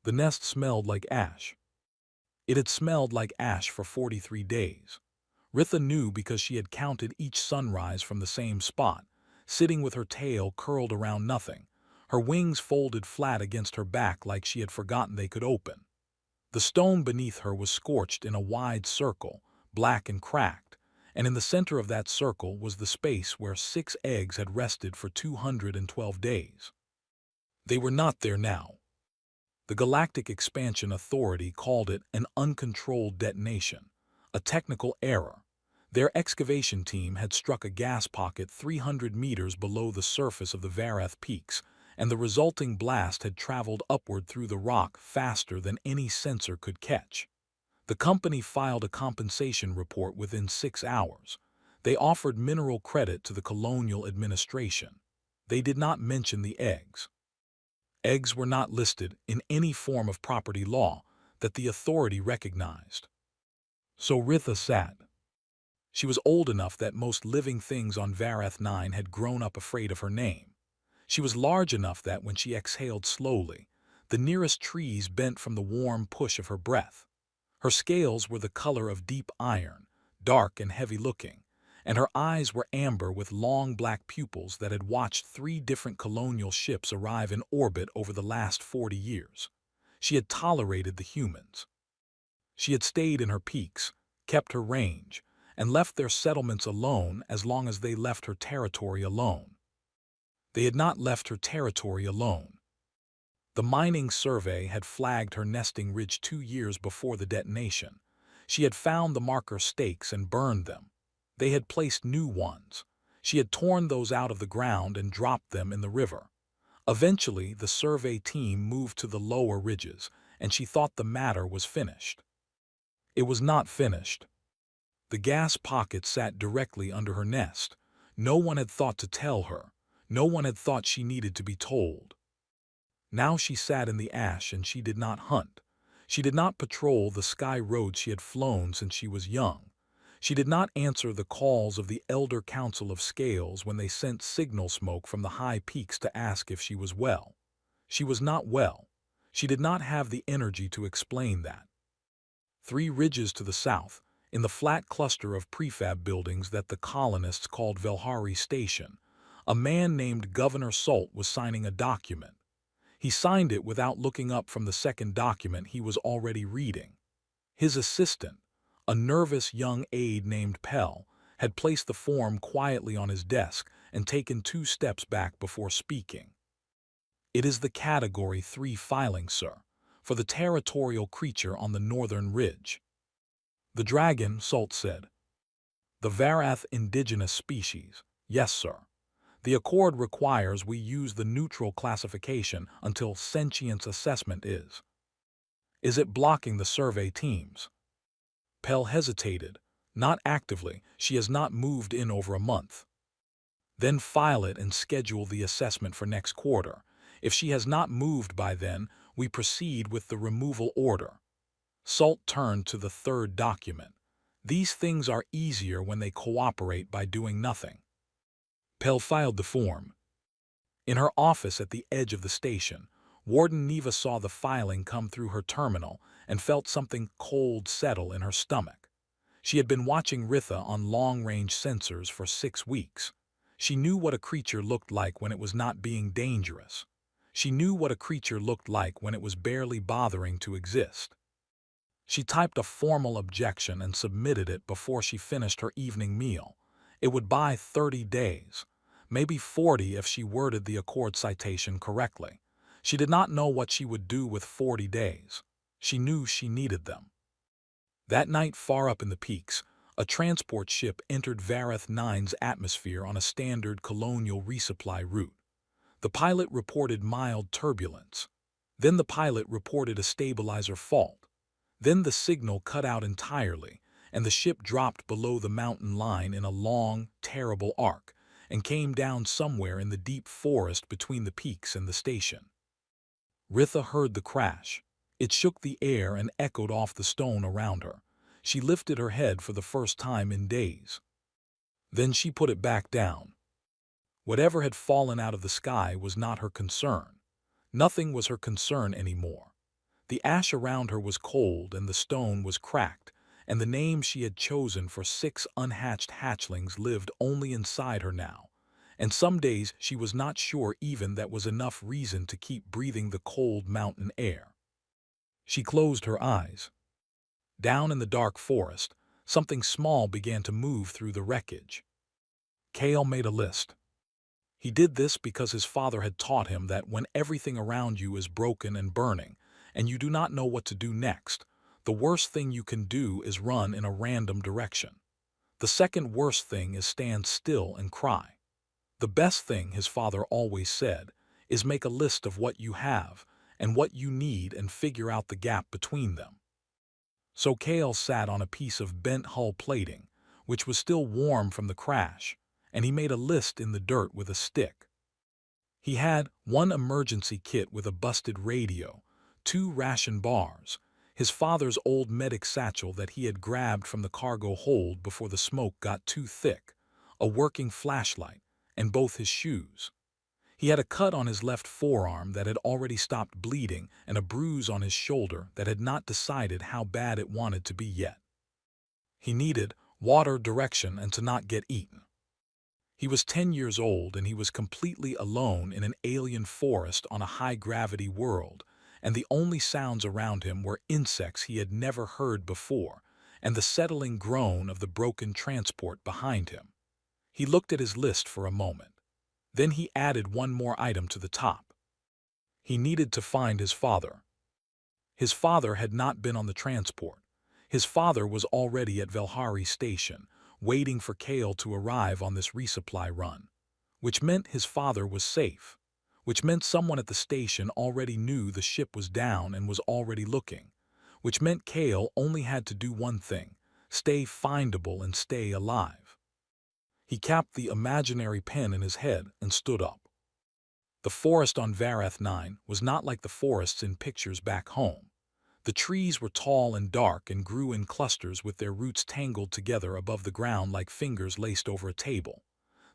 The nest smelled like ash. It had smelled like ash for 43 days. Ritha knew because she had counted each sunrise from the same spot, sitting with her tail curled around nothing, her wings folded flat against her back like she had forgotten they could open. The stone beneath her was scorched in a wide circle, black and cracked, and in the center of that circle was the space where 6 eggs had rested for 212 days. They were not there now. The Galactic Expansion Authority called it an uncontrolled detonation, a technical error. Their excavation team had struck a gas pocket 300 meters below the surface of the Varath Peaks, and the resulting blast had traveled upward through the rock faster than any sensor could catch. The company filed a compensation report within 6 hours. They offered mineral credit to the colonial administration. They did not mention the eggs. Eggs were not listed in any form of property law that the authority recognized. So Ritha sat. She was old enough that most living things on Varath 9 had grown up afraid of her name. She was large enough that when she exhaled slowly, the nearest trees bent from the warm push of her breath. Her scales were the color of deep iron, dark and heavy-looking, and her eyes were amber with long black pupils that had watched 3 different colonial ships arrive in orbit over the last 40 years. She had tolerated the humans. She had stayed in her peaks, kept her range, and left their settlements alone as long as they left her territory alone. They had not left her territory alone. The mining survey had flagged her nesting ridge 2 years before the detonation. She had found the marker stakes and burned them. They had placed new ones. She had torn those out of the ground and dropped them in the river. Eventually, the survey team moved to the lower ridges, and she thought the matter was finished. It was not finished. The gas pocket sat directly under her nest. No one had thought to tell her. No one had thought she needed to be told. Now she sat in the ash and she did not hunt. She did not patrol the sky roads she had flown since she was young. She did not answer the calls of the Elder Council of Scales when they sent signal smoke from the high peaks to ask if she was well. She was not well. She did not have the energy to explain that. 3 ridges to the south, in the flat cluster of prefab buildings that the colonists called Velhari Station, a man named Governor Salt was signing a document. He signed it without looking up from the second document he was already reading. His assistant, a nervous young aide named Pell, had placed the form quietly on his desk and taken 2 steps back before speaking. "It is the Category 3 filing, sir, for the territorial creature on the northern ridge." "The dragon," Salt said. "The Varath indigenous species. Yes, sir. The Accord requires we use the neutral classification until sentience assessment is." "Is it blocking the survey teams?" Pell hesitated. "Not actively. She has not moved in over a month." "Then file it and schedule the assessment for next quarter. If she has not moved by then, we proceed with the removal order." Salt turned to the 3rd document. "These things are easier when they cooperate by doing nothing." Pell filed the form. In her office at the edge of the station, Warden Neva saw the filing come through her terminal and felt something cold settle in her stomach. She had been watching Ritha on long-range sensors for 6 weeks. She knew what a creature looked like when it was not being dangerous. She knew what a creature looked like when it was barely bothering to exist. She typed a formal objection and submitted it before she finished her evening meal. It would buy 30 days, maybe 40 if she worded the Accord citation correctly. She did not know what she would do with 40 days. She knew she needed them. That night, far up in the peaks, a transport ship entered Varath 9's atmosphere on a standard colonial resupply route. The pilot reported mild turbulence. Then the pilot reported a stabilizer fault. Then the signal cut out entirely, and the ship dropped below the mountain line in a long, terrible arc, and came down somewhere in the deep forest between the peaks and the station. Ritha heard the crash. It shook the air and echoed off the stone around her. She lifted her head for the first time in days. Then she put it back down. Whatever had fallen out of the sky was not her concern. Nothing was her concern anymore. The ash around her was cold and the stone was cracked, and the name she had chosen for 6 unhatched hatchlings lived only inside her now. And some days she was not sure even that was enough reason to keep breathing the cold mountain air. She closed her eyes. Down in the dark forest, something small began to move through the wreckage. Kale made a list. He did this because his father had taught him that when everything around you is broken and burning, and you do not know what to do next, the worst thing you can do is run in a random direction. The second worst thing is stand still and cry. The best thing, his father always said, is make a list of what you have and what you need and figure out the gap between them. So Kale sat on a piece of bent hull plating, which was still warm from the crash, and he made a list in the dirt with a stick. He had 1 emergency kit with a busted radio, 2 ration bars, his father's old medic satchel that he had grabbed from the cargo hold before the smoke got too thick, a working flashlight, and both his shoes. He had a cut on his left forearm that had already stopped bleeding and a bruise on his shoulder that had not decided how bad it wanted to be yet. He needed water, direction, and to not get eaten. He was 10 years old and he was completely alone in an alien forest on a high-gravity world, and the only sounds around him were insects he had never heard before and the settling groan of the broken transport behind him. He looked at his list for a moment. Then he added 1 more item to the top. He needed to find his father. His father had not been on the transport. His father was already at Velhari Station, waiting for Kale to arrive on this resupply run, which meant his father was safe, which meant someone at the station already knew the ship was down and was already looking, which meant Kale only had to do one thing: stay findable and stay alive. He capped the imaginary pen in his head and stood up. The forest on Varath 9 was not like the forests in pictures back home. The trees were tall and dark and grew in clusters with their roots tangled together above the ground like fingers laced over a table.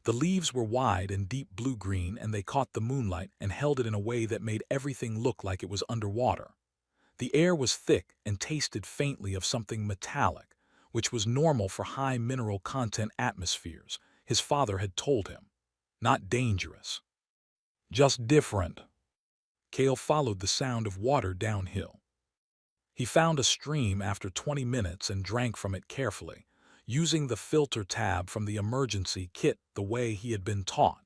The leaves were wide and deep blue-green, and they caught the moonlight and held it in a way that made everything look like it was underwater. The air was thick and tasted faintly of something metallic, which was normal for high mineral content atmospheres, his father had told him. Not dangerous. Just different. Kale followed the sound of water downhill. He found a stream after 20 minutes and drank from it carefully, using the filter tab from the emergency kit the way he had been taught.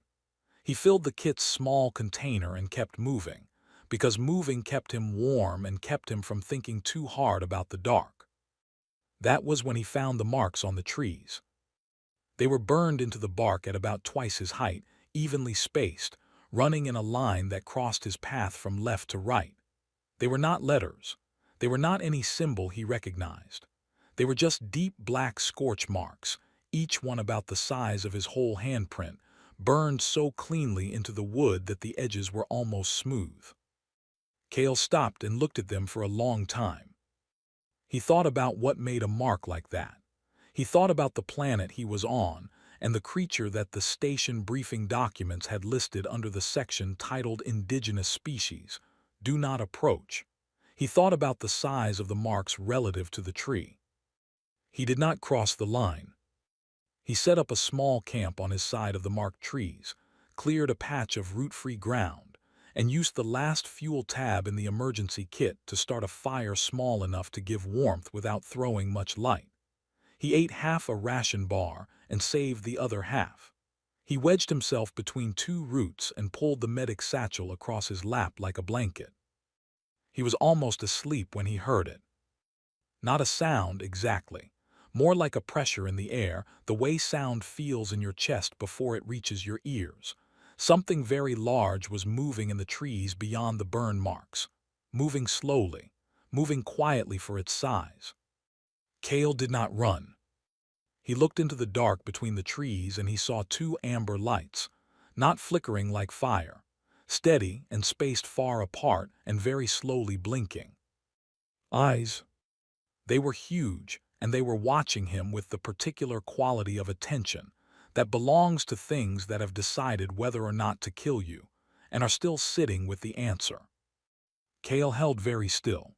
He filled the kit's small container and kept moving, because moving kept him warm and kept him from thinking too hard about the dark. That was when he found the marks on the trees. They were burned into the bark at about twice his height, evenly spaced, running in a line that crossed his path from left to right. They were not letters. They were not any symbol he recognized. They were just deep black scorch marks, each one about the size of his whole handprint, burned so cleanly into the wood that the edges were almost smooth. Kale stopped and looked at them for a long time. He thought about what made a mark like that. He thought about the planet he was on and the creature that the station briefing documents had listed under the section titled Indigenous Species, Do Not Approach. He thought about the size of the marks relative to the tree. He did not cross the line. He set up a small camp on his side of the marked trees, cleared a patch of root-free ground, and used the last fuel tab in the emergency kit to start a fire small enough to give warmth without throwing much light. He ate half a ration bar and saved the other half. He wedged himself between 2 roots and pulled the medic satchel across his lap like a blanket. He was almost asleep when he heard it. Not a sound exactly, more like a pressure in the air, the way sound feels in your chest before it reaches your ears. Something very large was moving in the trees beyond the burn marks, moving slowly, moving quietly for its size. Kale did not run. He looked into the dark between the trees and he saw 2 amber lights, not flickering like fire, steady and spaced far apart and very slowly blinking. Eyes. They were huge, and they were watching him with the particular quality of attention that belongs to things that have decided whether or not to kill you and are still sitting with the answer. Kale held very still.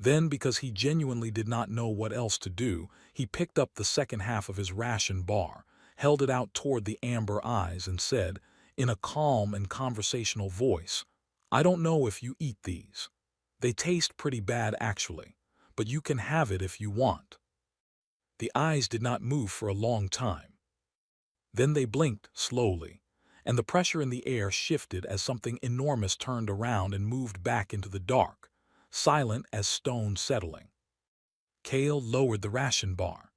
Then, because he genuinely did not know what else to do, he picked up the second half of his ration bar, held it out toward the amber eyes, and said, in a calm and conversational voice, "I don't know if you eat these. They taste pretty bad actually, but you can have it if you want." The eyes did not move for a long time. Then they blinked slowly, and the pressure in the air shifted as something enormous turned around and moved back into the dark, silent as stone settling. Kale lowered the ration bar.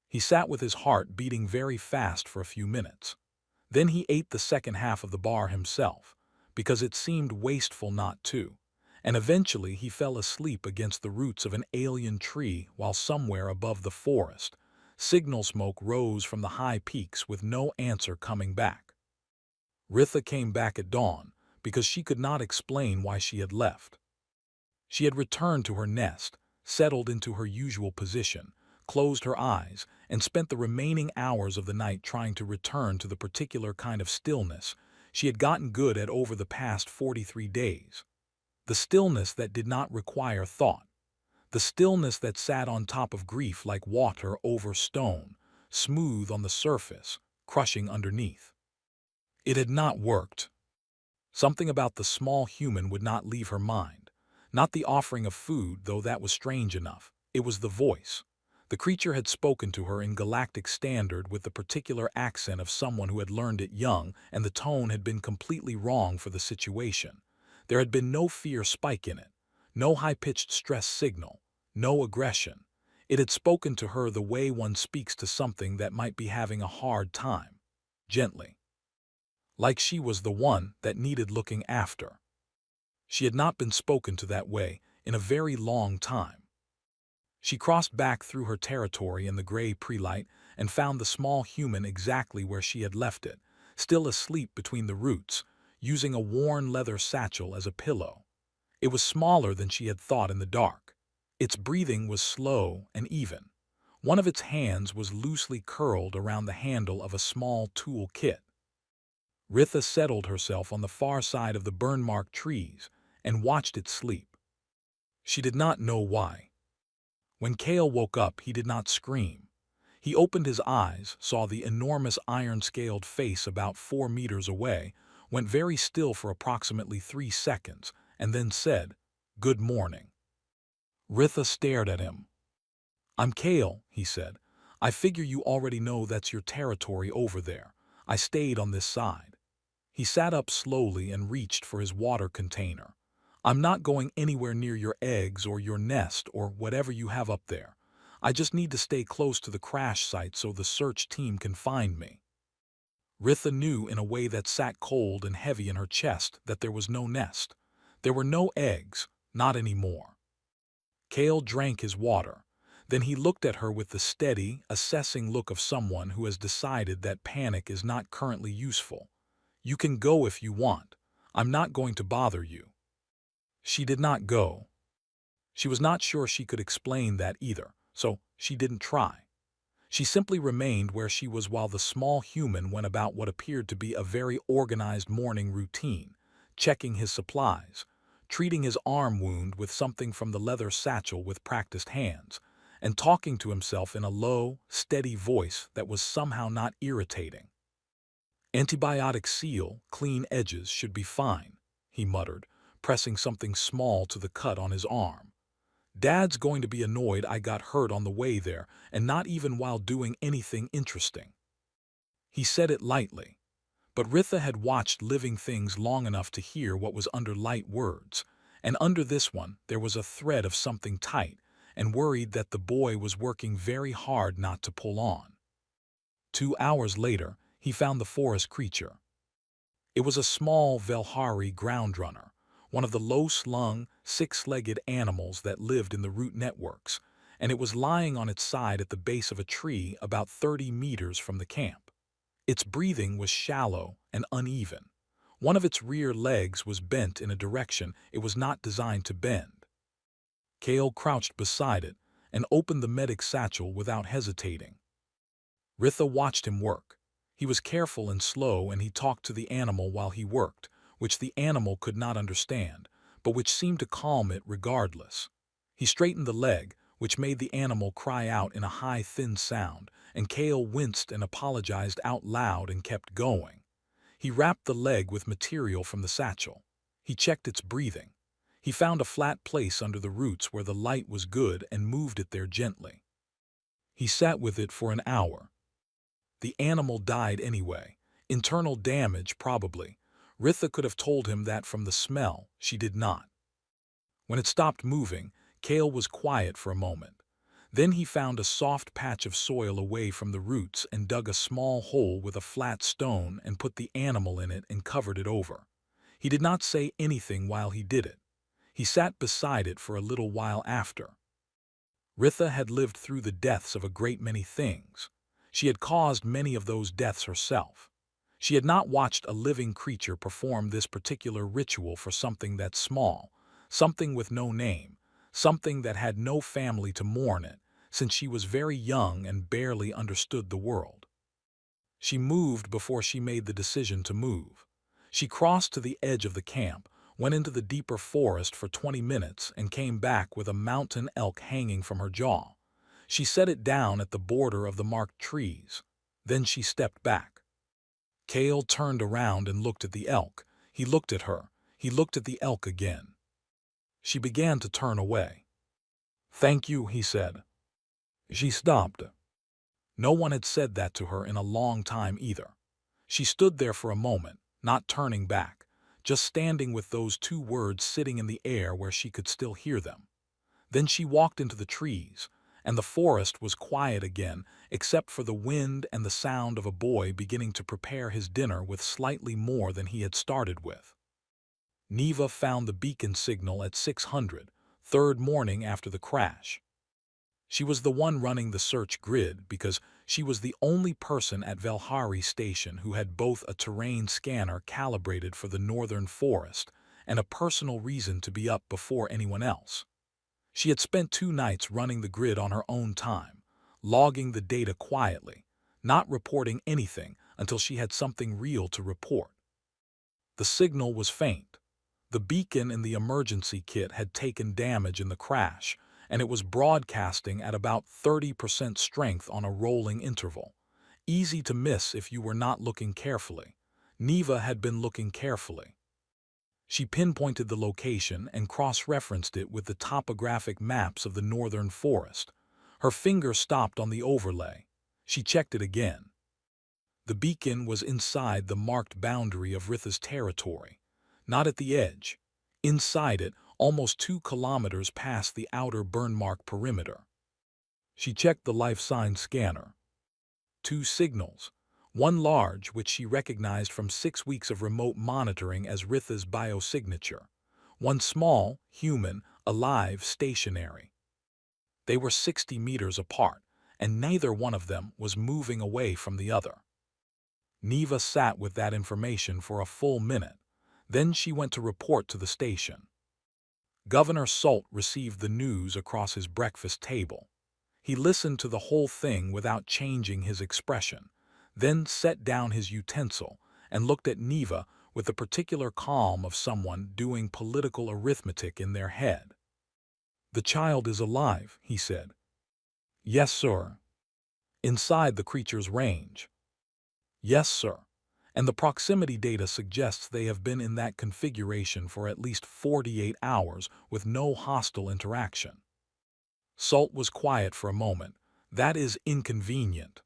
He sat with his heart beating very fast for a few minutes. Then he ate the second half of the bar himself, because it seemed wasteful not to, and eventually he fell asleep against the roots of an alien tree while somewhere above the forest, signal smoke rose from the high peaks with no answer coming back. Ritha came back at dawn because she could not explain why she had left. She had returned to her nest, settled into her usual position, closed her eyes, and spent the remaining hours of the night trying to return to the particular kind of stillness she had gotten good at over the past 43 days. The stillness that did not require thought. The stillness that sat on top of grief like water over stone, smooth on the surface, crushing underneath. It had not worked. Something about the small human would not leave her mind. Not the offering of food, though that was strange enough. It was the voice. The creature had spoken to her in Galactic Standard with the particular accent of someone who had learned it young, and the tone had been completely wrong for the situation. There had been no fear spike in it, no high-pitched stress signal, no aggression. It had spoken to her the way one speaks to something that might be having a hard time, gently, like she was the one that needed looking after. She had not been spoken to that way in a very long time. She crossed back through her territory in the gray pre-light and found the small human exactly where she had left it, still asleep between the roots, using a worn leather satchel as a pillow. It was smaller than she had thought in the dark. Its breathing was slow and even. One of its hands was loosely curled around the handle of a small tool kit. Ritha settled herself on the far side of the burn-marked trees and watched it sleep. She did not know why. When Kale woke up, he did not scream. He opened his eyes, saw the enormous iron-scaled face about 4 meters away, went very still for approximately 3 seconds, and then said, "Good morning." Ritha stared at him. "I'm Kale," he said. "I figure you already know that's your territory over there. I stayed on this side." He sat up slowly and reached for his water container. "I'm not going anywhere near your eggs or your nest or whatever you have up there. I just need to stay close to the crash site so the search team can find me." Ritha knew in a way that sat cold and heavy in her chest that there was no nest. There were no eggs, not anymore. Kale drank his water. Then he looked at her with the steady, assessing look of someone who has decided that panic is not currently useful. "You can go if you want. I'm not going to bother you." She did not go. She was not sure she could explain that either, so she didn't try. She simply remained where she was while the small human went about what appeared to be a very organized morning routine, checking his supplies, treating his arm wound with something from the leather satchel with practiced hands, and talking to himself in a low, steady voice that was somehow not irritating. "Antibiotic seal, clean edges should be fine," he muttered, pressing something small to the cut on his arm. "Dad's going to be annoyed I got hurt on the way there, and not even while doing anything interesting." He said it lightly, but Ritha had watched living things long enough to hear what was under light words, and under this one there was a thread of something tight, and worried that the boy was working very hard not to pull on. 2 hours later, he found the forest creature. It was a small Velhari groundrunner, one of the low-slung, 6-legged animals that lived in the root networks, and it was lying on its side at the base of a tree about 30 meters from the camp. Its breathing was shallow and uneven. One of its rear legs was bent in a direction it was not designed to bend. Kale crouched beside it and opened the medic satchel without hesitating. Ritha watched him work. He was careful and slow, and he talked to the animal while he worked, which the animal could not understand, but which seemed to calm it regardless. He straightened the leg, which made the animal cry out in a high, thin sound, and Kale winced and apologized out loud and kept going. He wrapped the leg with material from the satchel. He checked its breathing. He found a flat place under the roots where the light was good and moved it there gently. He sat with it for an hour. The animal died anyway. Internal damage, probably. Ritha could have told him that from the smell. She did not. When it stopped moving, Kale was quiet for a moment. Then he found a soft patch of soil away from the roots and dug a small hole with a flat stone and put the animal in it and covered it over. He did not say anything while he did it. He sat beside it for a little while after. Ritha had lived through the deaths of a great many things. She had caused many of those deaths herself. She had not watched a living creature perform this particular ritual for something that small, something with no name, something that had no family to mourn it, since she was very young and barely understood the world. She moved before she made the decision to move. She crossed to the edge of the camp, went into the deeper forest for 20 minutes and came back with a mountain elk hanging from her jaw. She set it down at the border of the marked trees. Then she stepped back. Kale turned around and looked at the elk. He looked at her. He looked at the elk again. She began to turn away. "Thank you," he said. She stopped. No one had said that to her in a long time either. She stood there for a moment, not turning back, just standing with those two words sitting in the air where she could still hear them. Then she walked into the trees, and the forest was quiet again, except for the wind and the sound of a boy beginning to prepare his dinner with slightly more than he had started with. Neva found the beacon signal at 600, third morning after the crash. She was the one running the search grid because she was the only person at Velhari Station who had both a terrain scanner calibrated for the northern forest and a personal reason to be up before anyone else. She had spent 2 nights running the grid on her own time, logging the data quietly, not reporting anything until she had something real to report. The signal was faint. The beacon in the emergency kit had taken damage in the crash, and it was broadcasting at about 30% strength on a rolling interval. Easy to miss if you were not looking carefully. Neva had been looking carefully. She pinpointed the location and cross-referenced it with the topographic maps of the northern forest. Her finger stopped on the overlay. She checked it again. The beacon was inside the marked boundary of Ritha's territory, not at the edge. Inside it, almost 2 kilometers past the outer burn-mark perimeter. She checked the life sign scanner. 2 signals. One large, which she recognized from 6 weeks of remote monitoring as Ritha's biosignature. One small, human, alive, stationary. They were 60 meters apart, and neither one of them was moving away from the other. Neva sat with that information for a full minute. Then she went to report to the station. Governor Salt received the news across his breakfast table. He listened to the whole thing without changing his expression, then set down his utensil and looked at Neva with the particular calm of someone doing political arithmetic in their head. "The child is alive," he said. "Yes, sir." "Inside the creature's range." "Yes, sir. And the proximity data suggests they have been in that configuration for at least 48 hours with no hostile interaction." Salt was quiet for a moment. "That is inconvenient."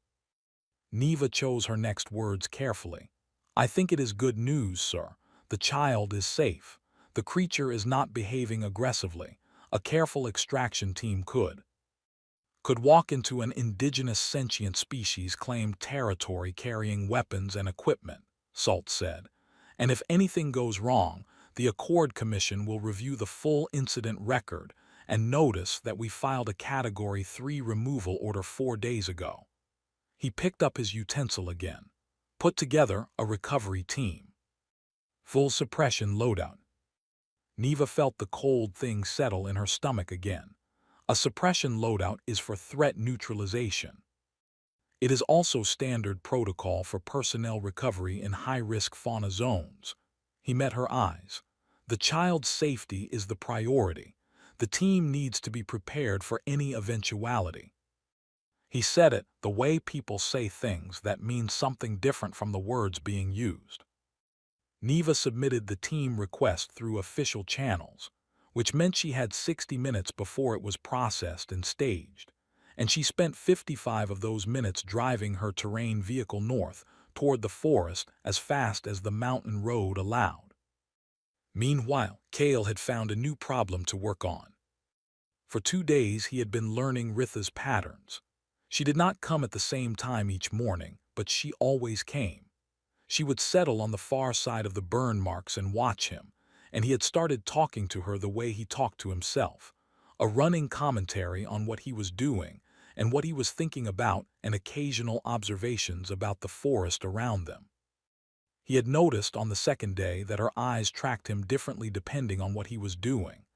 Neva chose her next words carefully. "I think it is good news, sir. The child is safe. The creature is not behaving aggressively. A careful extraction team could walk into an indigenous sentient species claimed territory carrying weapons and equipment," Salt said. "And if anything goes wrong, the Accord Commission will review the full incident record and notice that we filed a Category 3 removal order 4 days ago." He picked up his utensil again. "Put together a recovery team. Full suppression loadout." Neva felt the cold thing settle in her stomach again. A suppression loadout is for threat neutralization. It is also standard protocol for personnel recovery in high-risk fauna zones. He met her eyes. "The child's safety is the priority. The team needs to be prepared for any eventuality. He said it the way people say things that mean something different from the words being used. Neva submitted the team request through official channels, which meant she had 60 minutes before it was processed and staged, and she spent 55 of those minutes driving her terrain vehicle north toward the forest as fast as the mountain road allowed. Meanwhile, Kale had found a new problem to work on. For 2 days he had been learning Ritha's patterns. She did not come at the same time each morning, but she always came. She would settle on the far side of the burn marks and watch him, and he had started talking to her the way he talked to himself, a running commentary on what he was doing and what he was thinking about and occasional observations about the forest around them. He had noticed on the second day that her eyes tracked him differently depending on what he was doing.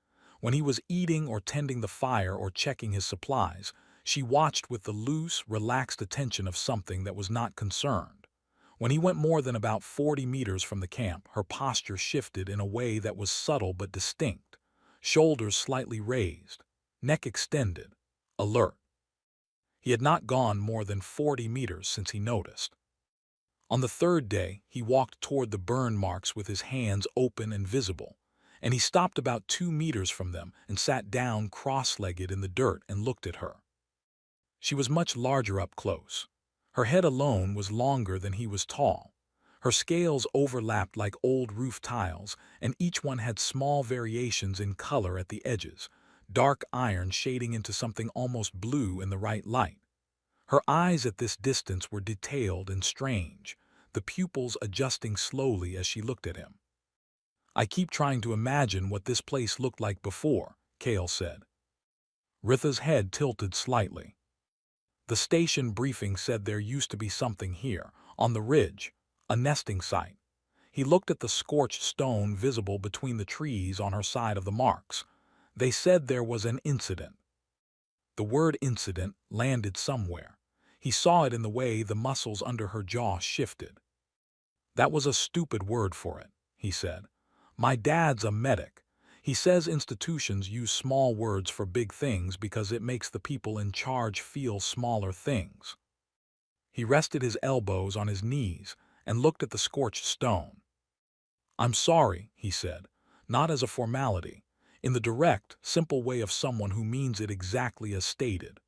When he was eating or tending the fire or checking his supplies, she watched with the loose, relaxed attention of something that was not concerned. When he went more than about 40 meters from the camp, her posture shifted in a way that was subtle but distinct. Shoulders slightly raised, neck extended, alert. He had not gone more than 40 meters since he noticed. On the third day, he walked toward the burn marks with his hands open and visible, and he stopped about 2 meters from them and sat down cross-legged in the dirt and looked at her. She was much larger up close. Her head alone was longer than he was tall. Her scales overlapped like old roof tiles, and each one had small variations in color at the edges, dark iron shading into something almost blue in the right light. Her eyes at this distance were detailed and strange, the pupils adjusting slowly as she looked at him. "I keep trying to imagine what this place looked like before," Kale said. Ritha's head tilted slightly. "The station briefing said there used to be something here, on the ridge, a nesting site." He looked at the scorched stone visible between the trees on her side of the marks. "They said there was an incident." The word incident landed somewhere. He saw it in the way the muscles under her jaw shifted. "That was a stupid word for it," he said. "My dad's a medic. He says institutions use small words for big things because it makes the people in charge feel smaller things." He rested his elbows on his knees and looked at the scorched stone. "I'm sorry," he said, not as a formality, in the direct, simple way of someone who means it exactly as stated.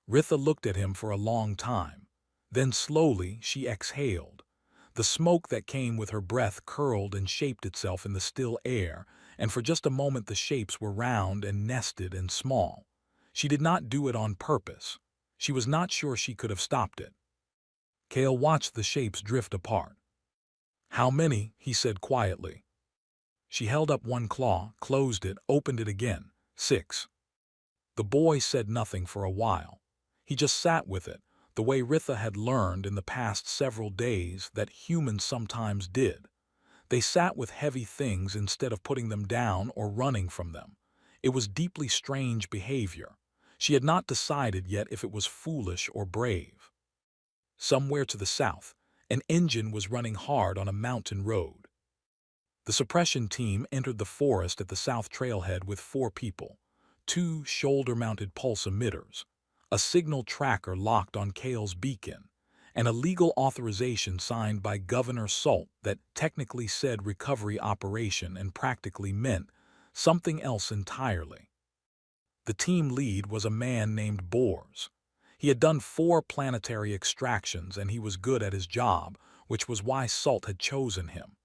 Ritha looked at him for a long time. Then slowly she exhaled. The smoke that came with her breath curled and shaped itself in the still air, and for just a moment the shapes were round and nested and small. She did not do it on purpose. She was not sure she could have stopped it. Kale watched the shapes drift apart. "How many?" he said quietly. She held up one claw, closed it, opened it again. 6. The boy said nothing for a while. He just sat with it, the way Ritha had learned in the past several days that humans sometimes did. They sat with heavy things instead of putting them down or running from them. It was deeply strange behavior. She had not decided yet if it was foolish or brave. Somewhere to the south, an engine was running hard on a mountain road. The suppression team entered the forest at the south trailhead with 4 people, 2 shoulder-mounted pulse emitters, a signal tracker locked on Kale's beacon, and a legal authorization signed by Governor Salt that technically said recovery operation and practically meant something else entirely. The team lead was a man named Bors. He had done 4 planetary extractions and he was good at his job, which was why Salt had chosen him.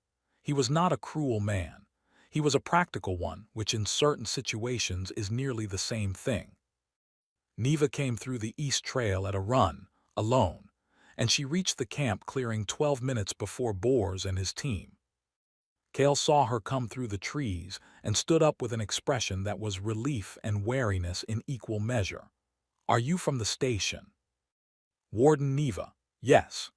He was not a cruel man. He was a practical one, which in certain situations is nearly the same thing. Neva came through the East Trail at a run, alone, and she reached the camp clearing 12 minutes before Bors and his team. Kale saw her come through the trees and stood up with an expression that was relief and wariness in equal measure. "Are you from the station?" "Warden Neva, yes."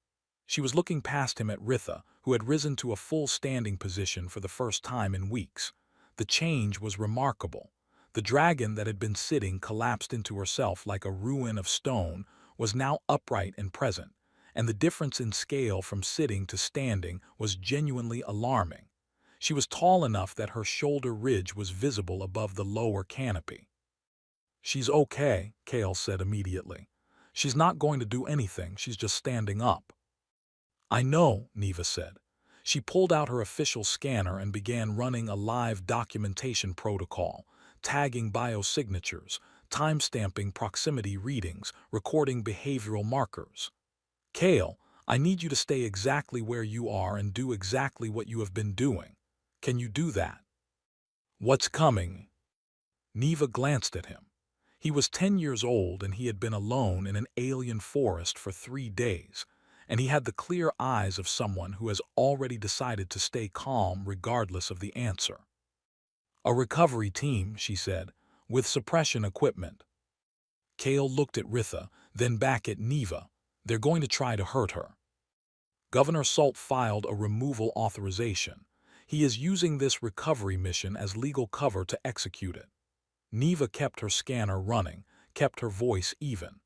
She was looking past him at Ritha, who had risen to a full standing position for the first time in weeks. The change was remarkable. The dragon that had been sitting collapsed into herself like a ruin of stone was now upright and present, and the difference in scale from sitting to standing was genuinely alarming. She was tall enough that her shoulder ridge was visible above the lower canopy. "She's okay," Kale said immediately. "She's not going to do anything, she's just standing up." "I know," Neva said. She pulled out her official scanner and began running a live documentation protocol, tagging biosignatures, timestamping proximity readings, recording behavioral markers. "Kale, I need you to stay exactly where you are and do exactly what you have been doing. Can you do that?" "What's coming?" Neva glanced at him. He was 10 years old and he had been alone in an alien forest for 3 days, and he had the clear eyes of someone who has already decided to stay calm regardless of the answer. "A recovery team," she said, "with suppression equipment." Kale looked at Ritha, then back at Neva. "They're going to try to hurt her." Governor Salt filed a removal authorization. He is using this recovery mission as legal cover to execute it. Neva kept her scanner running, kept her voice even.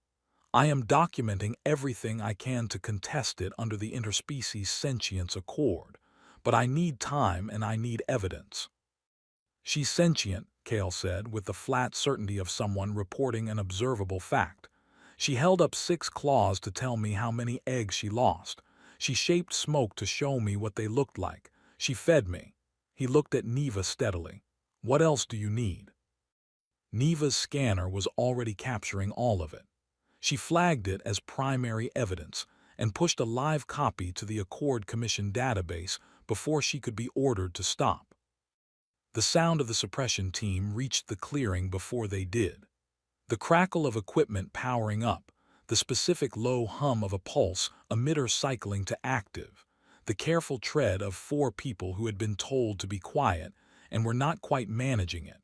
"I am documenting everything I can to contest it under the Interspecies Sentience Accord, but I need time and I need evidence." "She's sentient," Kale said, with the flat certainty of someone reporting an observable fact. "She held up 6 claws to tell me how many eggs she lost. She shaped smoke to show me what they looked like. She fed me." He looked at Neva steadily. "What else do you need?" Neva's scanner was already capturing all of it. She flagged it as primary evidence and pushed a live copy to the Accord Commission database before she could be ordered to stop. The sound of the suppression team reached the clearing before they did. The crackle of equipment powering up, the specific low hum of a pulse emitter cycling to active, the careful tread of 4 people who had been told to be quiet and were not quite managing it.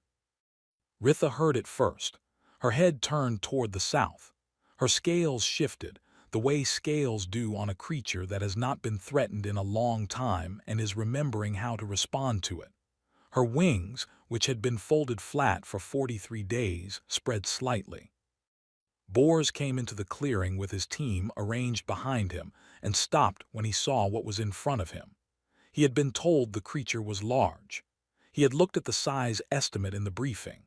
Ritha heard it first. Her head turned toward the south. Her scales shifted, the way scales do on a creature that has not been threatened in a long time and is remembering how to respond to it. Her wings, which had been folded flat for 43 days, spread slightly. Bors came into the clearing with his team arranged behind him and stopped when he saw what was in front of him. He had been told the creature was large. He had looked at the size estimate in the briefing.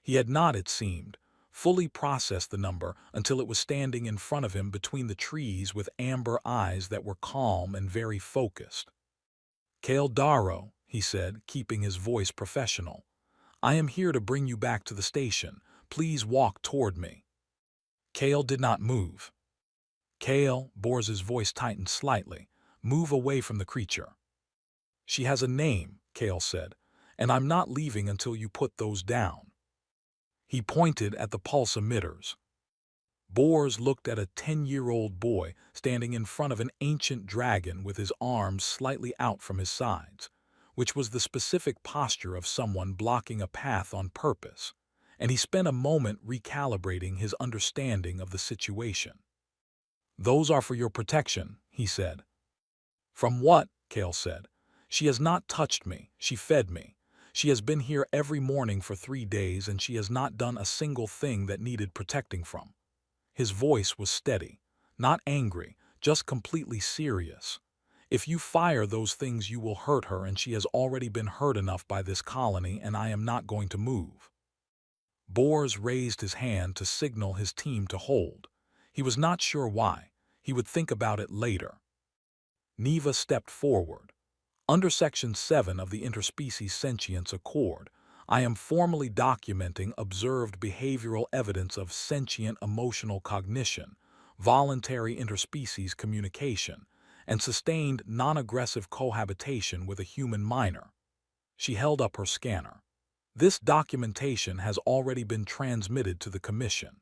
He had not, it seemed, fully processed the number until it was standing in front of him between the trees with amber eyes that were calm and very focused. "Kale Darrow," he said, keeping his voice professional. "I am here to bring you back to the station. Please walk toward me." Kale did not move. "Kale," Bors's voice tightened slightly, "move away from the creature." "She has a name," Kale said, "and I'm not leaving until you put those down." He pointed at the pulse emitters. Bors looked at a 10-year-old boy standing in front of an ancient dragon with his arms slightly out from his sides, which was the specific posture of someone blocking a path on purpose, and he spent a moment recalibrating his understanding of the situation. "Those are for your protection," he said. "From what?" Kale said. "She has not touched me, she fed me. She has been here every morning for 3 days and she has not done a single thing that needed protecting from." His voice was steady, not angry, just completely serious. "If you fire those things you will hurt her and she has already been hurt enough by this colony and I am not going to move." Bors raised his hand to signal his team to hold. He was not sure why. He would think about it later. Neva stepped forward. "Under Section 7 of the Interspecies Sentience Accord, I am formally documenting observed behavioral evidence of sentient emotional cognition, voluntary interspecies communication, and sustained non-aggressive cohabitation with a human minor." She held up her scanner. "This documentation has already been transmitted to the Commission.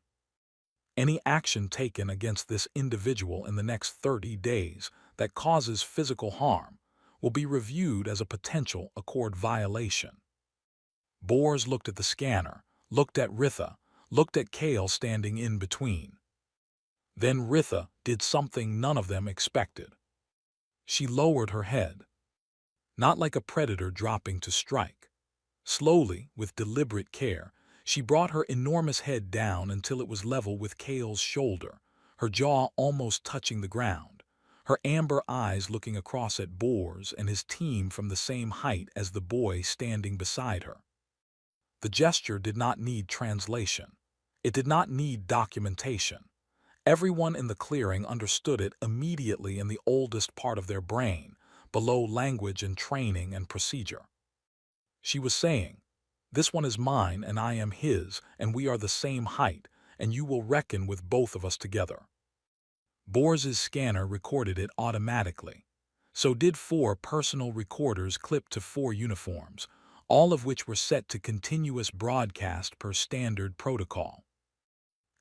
Any action taken against this individual in the next 30 days that causes physical harm will be reviewed as a potential Accord violation." Bors looked at the scanner, looked at Ritha, looked at Kale standing in between. Then Ritha did something none of them expected. She lowered her head. Not like a predator dropping to strike. Slowly, with deliberate care, she brought her enormous head down until it was level with Kale's shoulder, her jaw almost touching the ground. her amber eyes looking across at Boars and his team from the same height as the boy standing beside her. The gesture did not need translation. It did not need documentation. Everyone in the clearing understood it immediately in the oldest part of their brain, below language and training and procedure. She was saying, "This one is mine and I am his, and we are the same height, and you will reckon with both of us together." Bors's scanner recorded it automatically. So did 4 personal recorders clipped to 4 uniforms, all of which were set to continuous broadcast per standard protocol.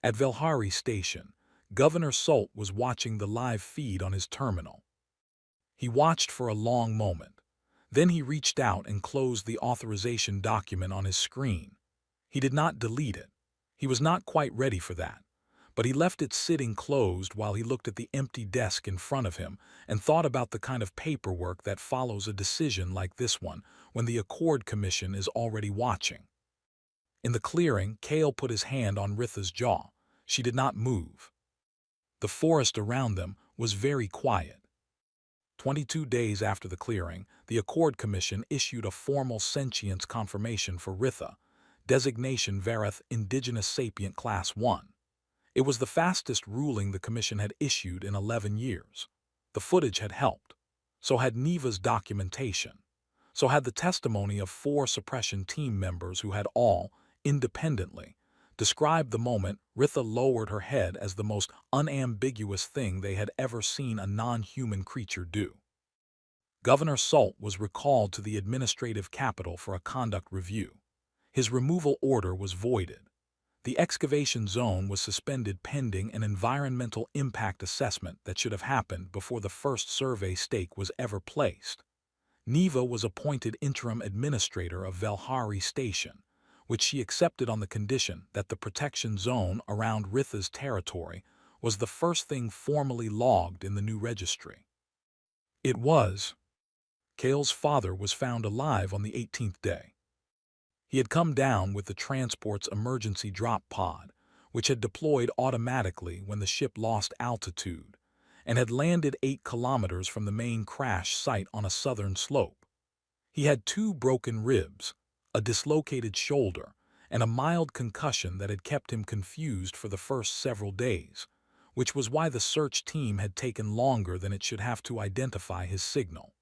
At Velhari Station, Governor Salt was watching the live feed on his terminal. He watched for a long moment. Then he reached out and closed the authorization document on his screen. He did not delete it. He was not quite ready for that. But he left it sitting closed while he looked at the empty desk in front of him and thought about the kind of paperwork that follows a decision like this one when the Accord Commission is already watching. In the clearing, Kale put his hand on Ritha's jaw. She did not move. The forest around them was very quiet. 22 days after the clearing, the Accord Commission issued a formal sentience confirmation for Ritha, designation Vareth Indigenous Sapient Class 1. It was the fastest ruling the Commission had issued in 11 years. The footage had helped. So had Neva's documentation. So had the testimony of 4 suppression team members who had all, independently, described the moment Ritha lowered her head as the most unambiguous thing they had ever seen a non-human creature do. Governor Salt was recalled to the administrative capital for a conduct review. His removal order was voided. The excavation zone was suspended pending an environmental impact assessment that should have happened before the first survey stake was ever placed. Neva was appointed interim administrator of Velhari Station, which she accepted on the condition that the protection zone around Ritha's territory was the first thing formally logged in the new registry. It was. Kale's father was found alive on the 18th day. He had come down with the transport's emergency drop pod, which had deployed automatically when the ship lost altitude, and had landed 8 kilometers from the main crash site on a southern slope. He had 2 broken ribs, a dislocated shoulder, and a mild concussion that had kept him confused for the first several days, which was why the search team had taken longer than it should have to identify his signal.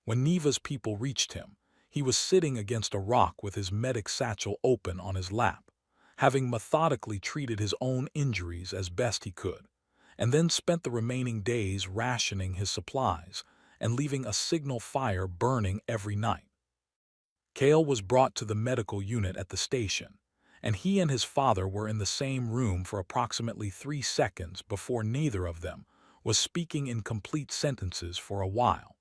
When Neva's people reached him, he was sitting against a rock with his medic satchel open on his lap, having methodically treated his own injuries as best he could, and then spent the remaining days rationing his supplies and leaving a signal fire burning every night. Kale was brought to the medical unit at the station, and he and his father were in the same room for approximately 3 seconds before neither of them was speaking in complete sentences for a while.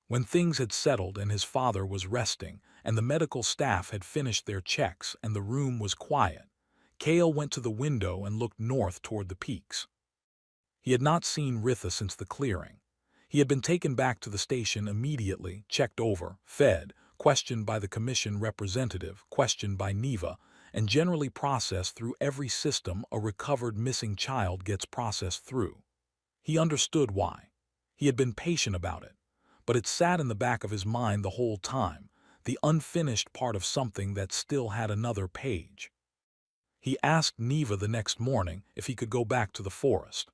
When things had settled and his father was resting and the medical staff had finished their checks and the room was quiet, Kale went to the window and looked north toward the peaks. He had not seen Ritha since the clearing. He had been taken back to the station immediately, checked over, fed, questioned by the commission representative, questioned by Neva, and generally processed through every system a recovered missing child gets processed through. He understood why. He had been patient about it. But it sat in the back of his mind the whole time, the unfinished part of something that still had another page. He asked Neva the next morning if he could go back to the forest.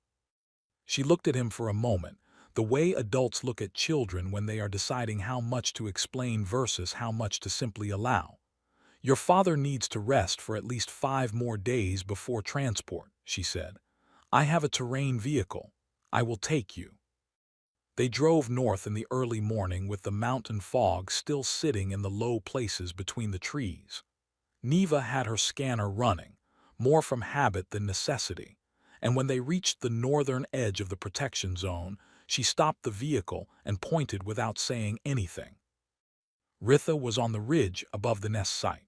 She looked at him for a moment, the way adults look at children when they are deciding how much to explain versus how much to simply allow. "Your father needs to rest for at least 5 more days before transport," she said. "I have a terrain vehicle. I will take you." They drove north in the early morning with the mountain fog still sitting in the low places between the trees. Neva had her scanner running, more from habit than necessity, and when they reached the northern edge of the protection zone, she stopped the vehicle and pointed without saying anything. Ritha was on the ridge above the nest site.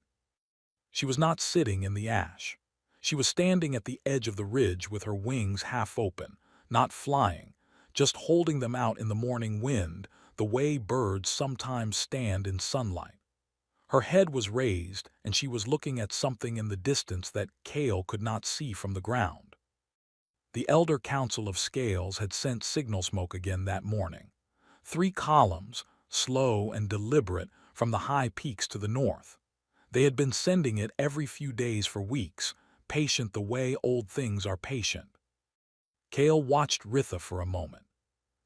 She was not sitting in the ash. She was standing at the edge of the ridge with her wings half open, not flying, just holding them out in the morning wind, the way birds sometimes stand in sunlight. Her head was raised, and she was looking at something in the distance that Kale could not see from the ground. The Elder Council of Scales had sent signal smoke again that morning. 3 columns, slow and deliberate, from the high peaks to the north. They had been sending it every few days for weeks, patient the way old things are patient. Kale watched Ritha for a moment.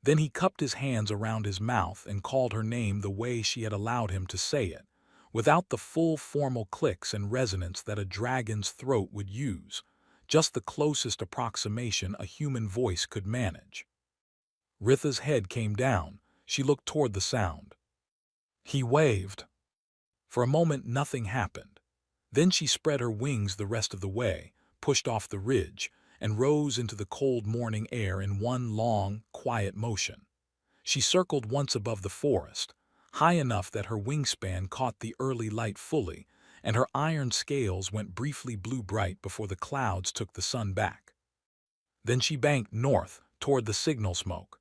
Then he cupped his hands around his mouth and called her name the way she had allowed him to say it, without the full formal clicks and resonance that a dragon's throat would use, just the closest approximation a human voice could manage. Ritha's head came down. She looked toward the sound. He waved. For a moment nothing happened. Then she spread her wings the rest of the way, pushed off the ridge, and rose into the cold morning air in one long, quiet motion. She circled once above the forest, high enough that her wingspan caught the early light fully, and her iron scales went briefly blue-bright before the clouds took the sun back. Then she banked north toward the signal smoke.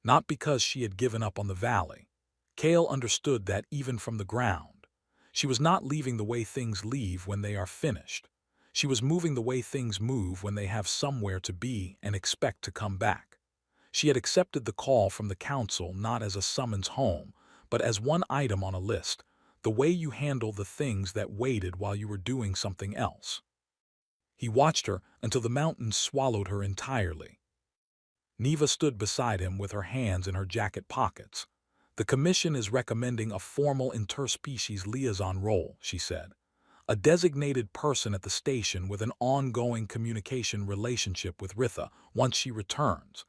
Not because she had given up on the valley. Kale understood that even from the ground. She was not leaving the way things leave when they are finished. She was moving the way things move when they have somewhere to be and expect to come back. She had accepted the call from the council not as a summons home, but as one item on a list, the way you handle the things that waited while you were doing something else. He watched her until the mountains swallowed her entirely. Neva stood beside him with her hands in her jacket pockets. "The Commission is recommending a formal interspecies liaison role," she said. "A designated person at the station with an ongoing communication relationship with Ritha once she returns,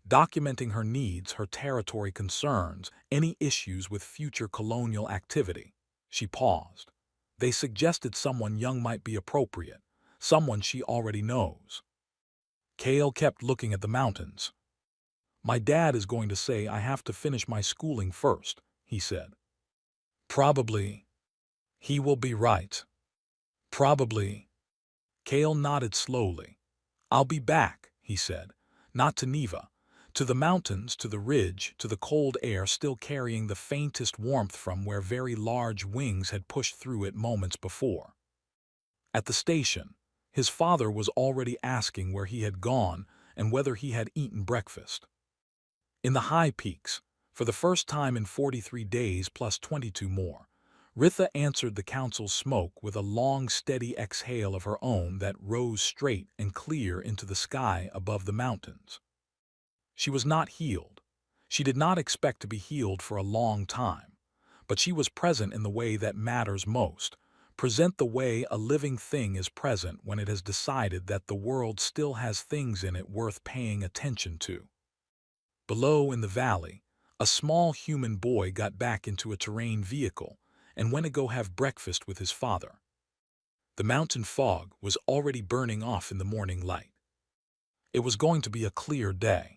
documenting her needs, her territory concerns, any issues with future colonial activity." She paused. "They suggested someone young might be appropriate, someone she already knows." Kale kept looking at the mountains. "My dad is going to say I have to finish my schooling first," he said. "Probably. He will be right. Probably." Kale nodded slowly. "I'll be back," he said, not to Neva, to the mountains, to the ridge, to the cold air still carrying the faintest warmth from where very large wings had pushed through it moments before. At the station, his father was already asking where he had gone and whether he had eaten breakfast. In the high peaks, for the first time in 43 days plus 22 more, Ritha answered the council's smoke with a long, steady exhale of her own that rose straight and clear into the sky above the mountains. She was not healed. She did not expect to be healed for a long time, but she was present in the way that matters most, present the way a living thing is present when it has decided that the world still has things in it worth paying attention to. Below in the valley, a small human boy got back into a terrain vehicle and went to go have breakfast with his father. The mountain fog was already burning off in the morning light. It was going to be a clear day.